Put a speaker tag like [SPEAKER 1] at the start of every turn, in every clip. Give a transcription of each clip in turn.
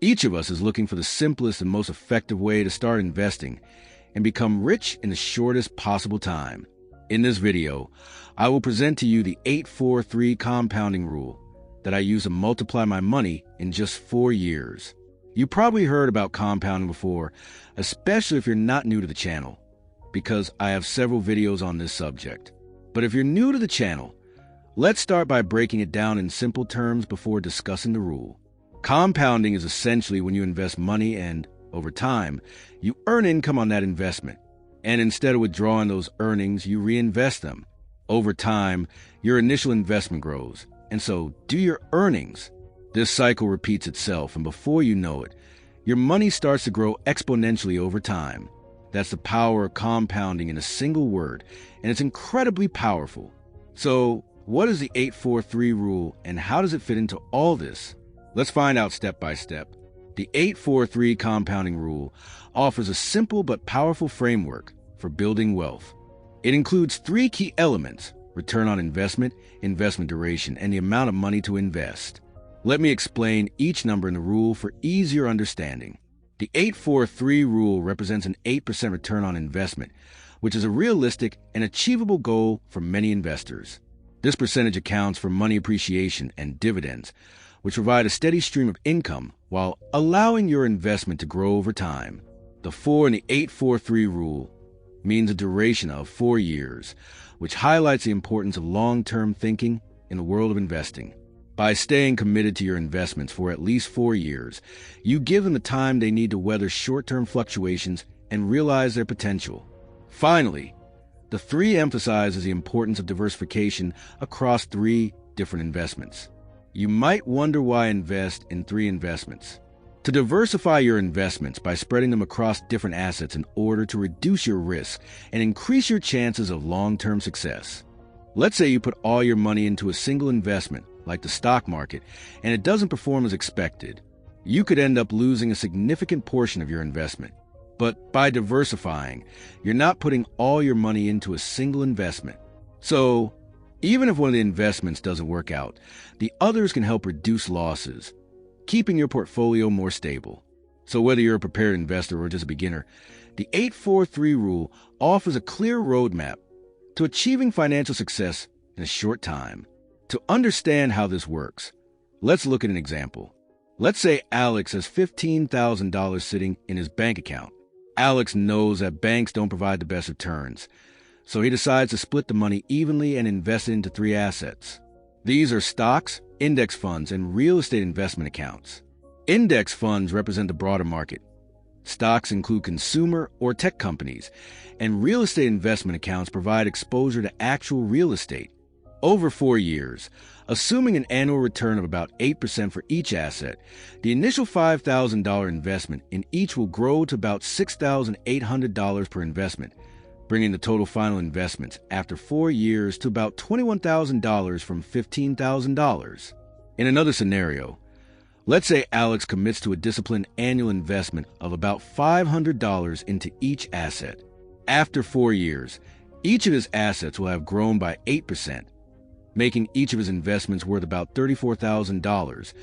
[SPEAKER 1] Each of us is looking for the simplest and most effective way to start investing and become rich in the shortest possible time. In this video, I will present to you the 8-4-3 compounding rule that I use to multiply my money in just 4 years. You probably heard about compounding before, especially if you're not new to the channel, because I have several videos on this subject. But if you're new to the channel, let's start by breaking it down in simple terms before discussing the rule. Compounding is essentially when you invest money and, over time, you earn income on that investment. And instead of withdrawing those earnings, you reinvest them. Over time, your initial investment grows, and so do your earnings. This cycle repeats itself, and before you know it, your money starts to grow exponentially over time. That's the power of compounding in a single word, and it's incredibly powerful. So, what is the 8-4-3 rule, and how does it fit into all this? Let's find out step by step. The 8-4-3 compounding rule offers a simple but powerful framework for building wealth. It includes 3 key elements: return on investment, investment duration, and the amount of money to invest. Let me explain each number in the rule for easier understanding. The 8-4-3 rule represents an 8% return on investment, which is a realistic and achievable goal for many investors. This percentage accounts for money appreciation and dividends, which provide a steady stream of income while allowing your investment to grow over time. The 4 in the 8-4-3 rule means a duration of 4 years, which highlights the importance of long-term thinking in the world of investing. By staying committed to your investments for at least 4 years, you give them the time they need to weather short-term fluctuations and realize their potential. Finally, the 3 emphasizes the importance of diversification across 3 different investments. You might wonder why invest in 3 investments. To diversify your investments by spreading them across different assets in order to reduce your risk and increase your chances of long-term success. Let's say you put all your money into a single investment, like the stock market, and it doesn't perform as expected. You could end up losing a significant portion of your investment. But by diversifying, you're not putting all your money into a single investment. So, even if one of the investments doesn't work out, the others can help reduce losses, keeping your portfolio more stable. So whether you're a prepared investor or just a beginner, the 8-4-3 rule offers a clear roadmap to achieving financial success in a short time. To understand how this works, let's look at an example. Let's say Alex has $15,000 sitting in his bank account. Alex knows that banks don't provide the best returns, so he decides to split the money evenly and invest it into 3 assets. These are stocks, index funds, and real estate investment accounts. Index funds represent the broader market. Stocks include consumer or tech companies, and real estate investment accounts provide exposure to actual real estate. Over 4 years, assuming an annual return of about 8% for each asset, the initial $5,000 investment in each will grow to about $6,800 per investment, bringing the total final investments after 4 years to about $21,000 from $15,000. In another scenario, let's say Alex commits to a disciplined annual investment of about $500 into each asset. After 4 years, each of his assets will have grown by 8%, making each of his investments worth about $34,000,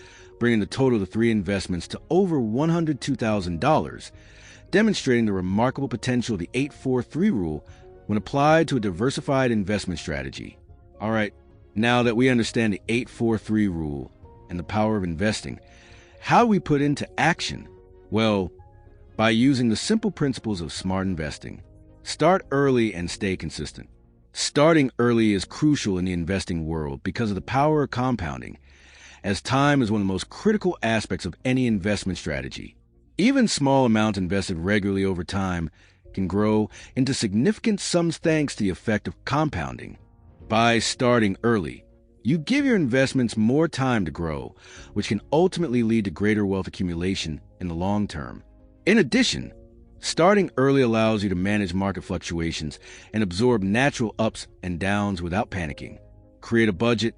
[SPEAKER 1] bringing the total of the 3 investments to over $102,000, demonstrating the remarkable potential of the 8-4-3 rule when applied to a diversified investment strategy. All right, now that we understand the 8-4-3 rule and the power of investing, how do we put into action? Well, by using the simple principles of smart investing. Start early and stay consistent. Starting early is crucial in the investing world because of the power of compounding, as time is one of the most critical aspects of any investment strategy. Even small amounts invested regularly over time can grow into significant sums thanks to the effect of compounding. By starting early, you give your investments more time to grow, which can ultimately lead to greater wealth accumulation in the long term. In addition, starting early allows you to manage market fluctuations and absorb natural ups and downs without panicking. Create a budget,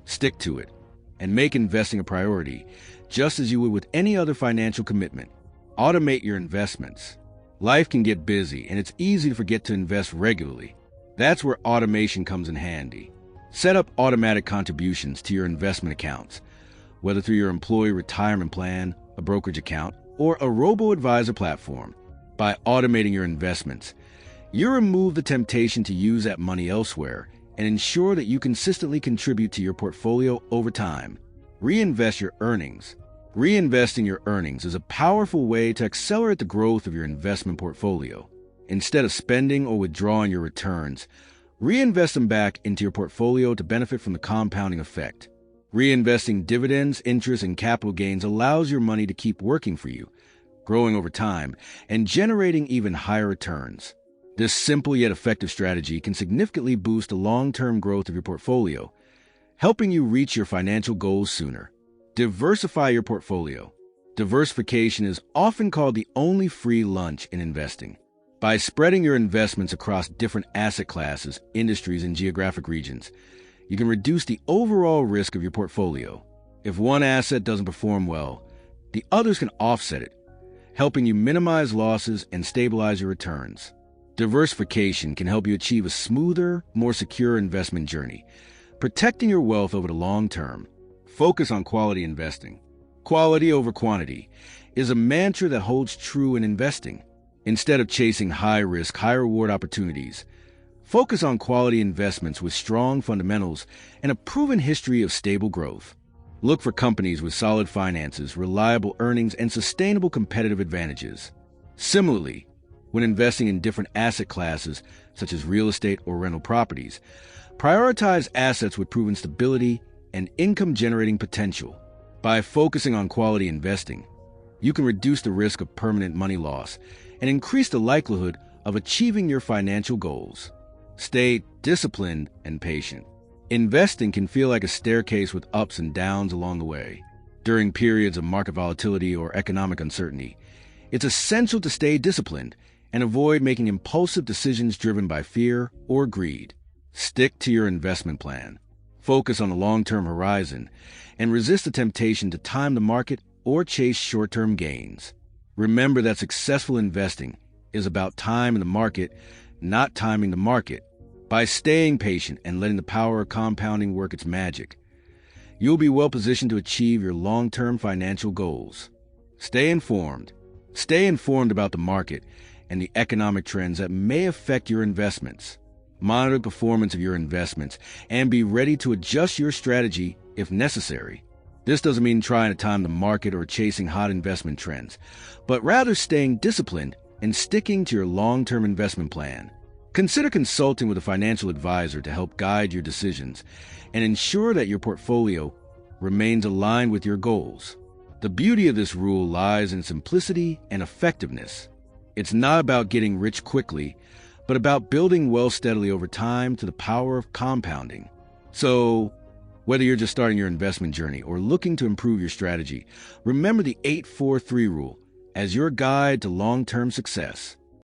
[SPEAKER 1] stick to it, and make investing a priority, just as you would with any other financial commitment. Automate your investments. Life can get busy, and it's easy to forget to invest regularly. That's where automation comes in handy. Set up automatic contributions to your investment accounts, whether through your employee retirement plan, a a brokerage account, or a robo-advisor platform. By automating your investments, you remove the temptation to use that money elsewhere and ensure that you consistently contribute to your portfolio over time. Reinvest your earnings. Reinvesting your earnings is a powerful way to accelerate the growth of your investment portfolio. Instead of spending or withdrawing your returns, reinvest them back into your portfolio to benefit from the compounding effect. Reinvesting dividends, interest, and capital gains allows your money to keep working for you, growing over time, and generating even higher returns. This simple yet effective strategy can significantly boost the long-term growth of your portfolio, helping you reach your financial goals sooner. Diversify your portfolio. Diversification is often called the only free lunch in investing. By spreading your investments across different asset classes, industries, and geographic regions, you can reduce the overall risk of your portfolio. If one asset doesn't perform well, the others can offset it, helping you minimize losses and stabilize your returns. Diversification can help you achieve a smoother, more secure investment journey, protecting your wealth over the long term. Focus on quality investing. Quality over quantity is a mantra that holds true in investing. Instead of chasing high-risk, high-reward opportunities, focus on quality investments with strong fundamentals and a proven history of stable growth. Look for companies with solid finances, reliable earnings, and sustainable competitive advantages. Similarly, when investing in different asset classes, such as real estate or rental properties, prioritize assets with proven stability and income-generating potential. By focusing on quality investing, you can reduce the risk of permanent money loss and increase the likelihood of achieving your financial goals. Stay disciplined and patient. Investing can feel like a staircase with ups and downs along the way. During periods of market volatility or economic uncertainty, it's essential to stay disciplined and avoid making impulsive decisions driven by fear or greed. Stick to your investment plan. Focus on the long-term horizon and resist the temptation to time the market or chase short-term gains. Remember that successful investing is about time in the market, not timing the market. By staying patient and letting the power of compounding work its magic, you'll be well positioned to achieve your long-term financial goals. Stay informed. Stay informed about the market and the economic trends that may affect your investments. Monitor the performance of your investments and be ready to adjust your strategy if necessary. This doesn't mean trying to time the market or chasing hot investment trends, but rather staying disciplined and sticking to your long-term investment plan. Consider consulting with a financial advisor to help guide your decisions and ensure that your portfolio remains aligned with your goals. The beauty of this rule lies in simplicity and effectiveness. It's not about getting rich quickly, but about building wealth steadily over time to the power of compounding. So, whether you're just starting your investment journey or looking to improve your strategy, remember the 8-4-3 rule as your guide to long-term success.